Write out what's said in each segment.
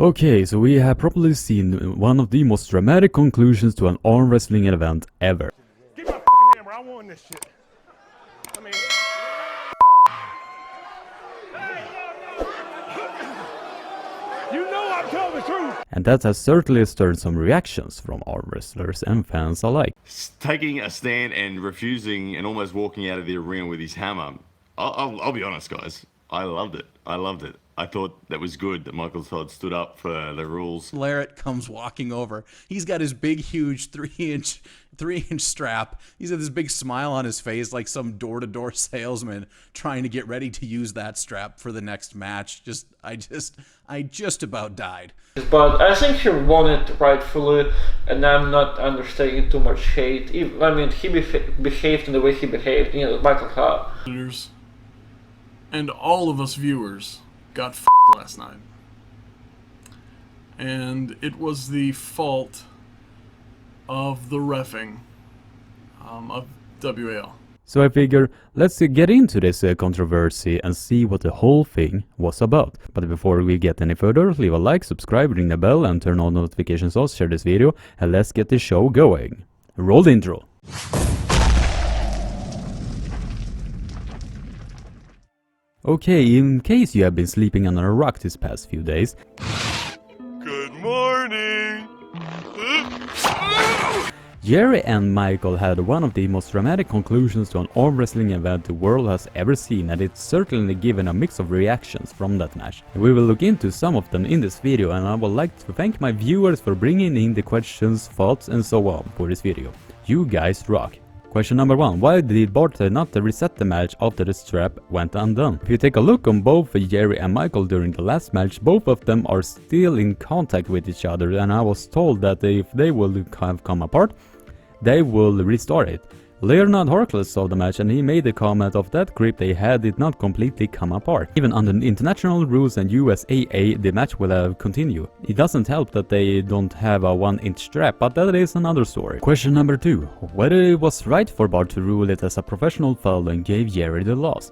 Okay, so we have probably seen one of the most dramatic conclusions to an arm wrestling event ever. Give me my hammer, I won this shit. I mean... You know I'm telling the truth! And that has certainly stirred some reactions from arm wrestlers and fans alike. Taking a stand and refusing and almost walking out of the arena with his hammer. I'll be honest, guys. I loved it. I thought that was good that Michael Todd stood up for the rules. Larrett comes walking over. He's got his big, huge three-inch strap. He's got this big smile on his face like some door-to-door salesman trying to get ready to use that strap for the next match. I just about died. But I think he won it rightfully, and I'm not understanding too much hate. He behaved in the way he behaved, Michael Todd. And all of us viewers got f***ed last night. And it was the fault of the reffing of WAL. So I figure, let's get into this controversy and see what the whole thing was about. But before we get any further, leave a like, subscribe, ring the bell and turn on notifications on, share this video, and let's get the show going. Roll the intro. Okay, in case you have been sleeping under a rock this past few days. Good morning! Jerry and Michael had one of the most dramatic conclusions to an arm wrestling event the world has ever seen, and it's certainly given a mix of reactions from that match. We will look into some of them in this video, and I would like to thank my viewers for bringing in the questions, thoughts and so on for this video. You guys rock! Question number 1. Why did Bart not reset the match after the strap went undone? If you take a look on both Jerry and Michael during the last match, both of them are still in contact with each other, and I was told that if they will have come apart, they will restart it. Leonard Harkless saw the match and he made the comment of that grip they had did not completely come apart. Even under international rules and USAA, the match will have continued. It doesn't help that they don't have a 1-inch strap, but that is another story. Question number 2. Whether it was right for Bart to rule it as a professional foul and gave Jerry the loss.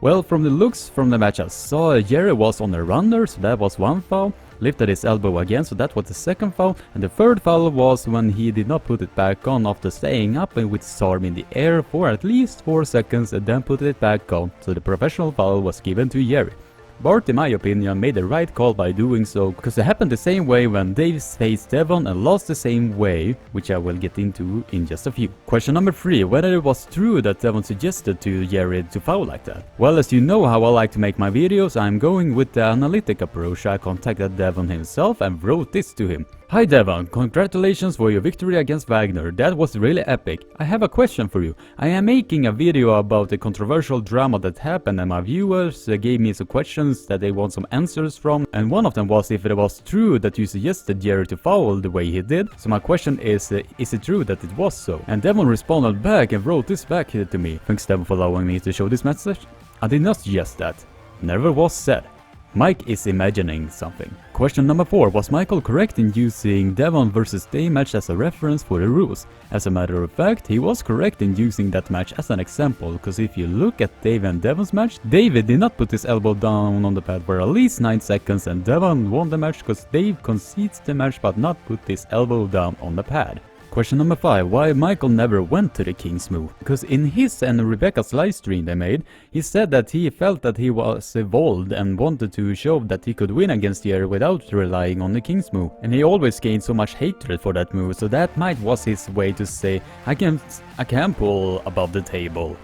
Well, from the looks from the match I saw, Jerry was on a runner, so that was one foul. Lifted his elbow again, so that was the second foul, and the third foul was when he did not put it back on after staying up and with his arm in the air for at least 4 seconds and then put it back on, so the professional foul was given to Jerry. Bart, in my opinion, made the right call by doing so, because it happened the same way when Dave faced Devon and lost the same way, which I will get into in just a few. Question number 3. Whether it was true that Devon suggested to Jerry to foul like that. Well, as you know how I like to make my videos, I'm going with the analytic approach. I contacted Devon himself and wrote this to him. Hi Devon, congratulations for your victory against Wagner, that was really epic. I have a question for you. I am making a video about the controversial drama that happened and my viewers gave me some questions that they want some answers from, and one of them was if it was true that you suggested Jerry to foul the way he did. So my question is it true that it was so? And Devon responded back and wrote this back to me. Thanks Devon for allowing me to show this message. I did not suggest that. Never was said. Mike is imagining something. Question number 4. Was Michael correct in using Devon vs Dave match as a reference for the rules? As a matter of fact, he was correct in using that match as an example, because if you look at Dave and Devon's match, David did not put his elbow down on the pad for at least 9 seconds and Devon won the match because Dave concedes the match but not put his elbow down on the pad. Question number 5. Why Michael never went to the King's Move? Because in his and Rebecca's live stream they made, he said that he felt that he was evolved and wanted to show that he could win against Jerry without relying on the King's Move. And he always gained so much hatred for that move, so that might was his way to say, I can pull above the table.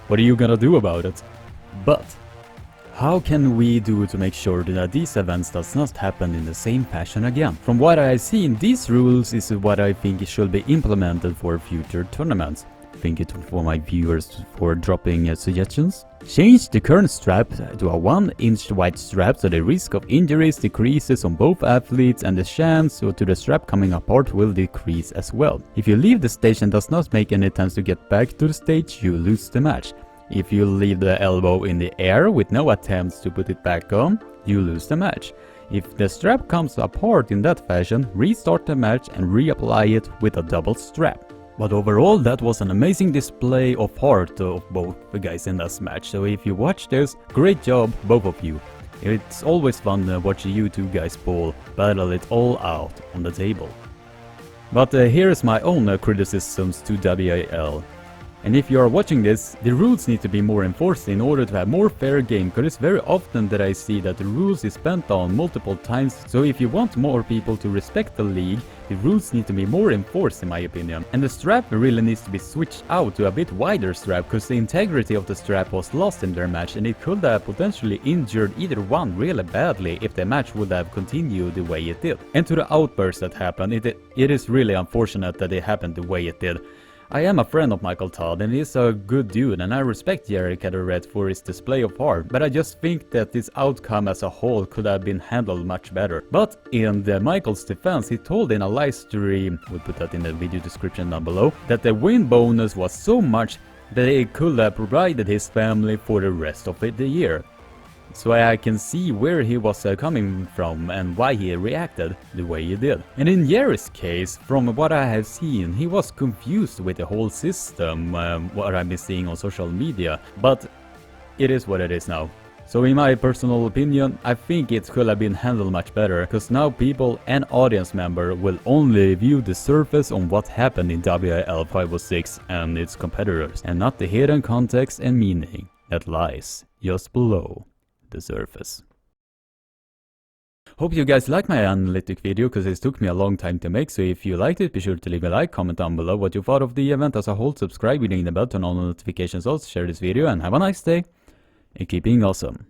What are you gonna do about it? But how can we do to make sure that these events does not happen in the same fashion again? From what I have seen, these rules is what I think should be implemented for future tournaments. Thank you for my viewers for dropping suggestions. Change the current strap to a 1-inch wide strap so the risk of injuries decreases on both athletes and the chance to the strap coming apart will decrease as well. If you leave the stage and does not make any attempts to get back to the stage, you lose the match. If you leave the elbow in the air with no attempts to put it back on, you lose the match. If the strap comes apart in that fashion, restart the match and reapply it with a double strap. But overall, that was an amazing display of heart of both the guys in this match, so if you watch this, great job both of you. It's always fun to watch you two guys ball, battle it all out on the table. But here's my own criticisms to WIL. And if you are watching this, the rules need to be more enforced in order to have more fair game, because it's very often that I see that the rules is spent on multiple times, so if you want more people to respect the league, the rules need to be more enforced in my opinion. And the strap really needs to be switched out to a bit wider strap, because the integrity of the strap was lost in their match and it could have potentially injured either one really badly if the match would have continued the way it did. And to the outburst that happened, it is really unfortunate that it happened the way it did. I am a friend of Michael Todd and he's a good dude and I respect Jerry Cadorette for his display of heart, but I just think that this outcome as a whole could have been handled much better. But in Michael's defense, he told in a live stream, we'll put that in the video description down below, that the win bonus was so much that he could have provided his family for the rest of the year. So I can see where he was coming from and why he reacted the way he did. And in Jerry's case, from what I have seen, he was confused with the whole system, what I've been seeing on social media, but it is what it is now. So in my personal opinion, I think it could have been handled much better, because now people and audience member will only view the surface on what happened in WIL 506 and its competitors, and not the hidden context and meaning that lies just below the surface. Hope you guys liked my analytic video, because it took me a long time to make, so if you liked it, be sure to leave a like, comment down below what you thought of the event as a whole, subscribe, ring the bell, turn on notifications, also share this video, and have a nice day, and keep being awesome.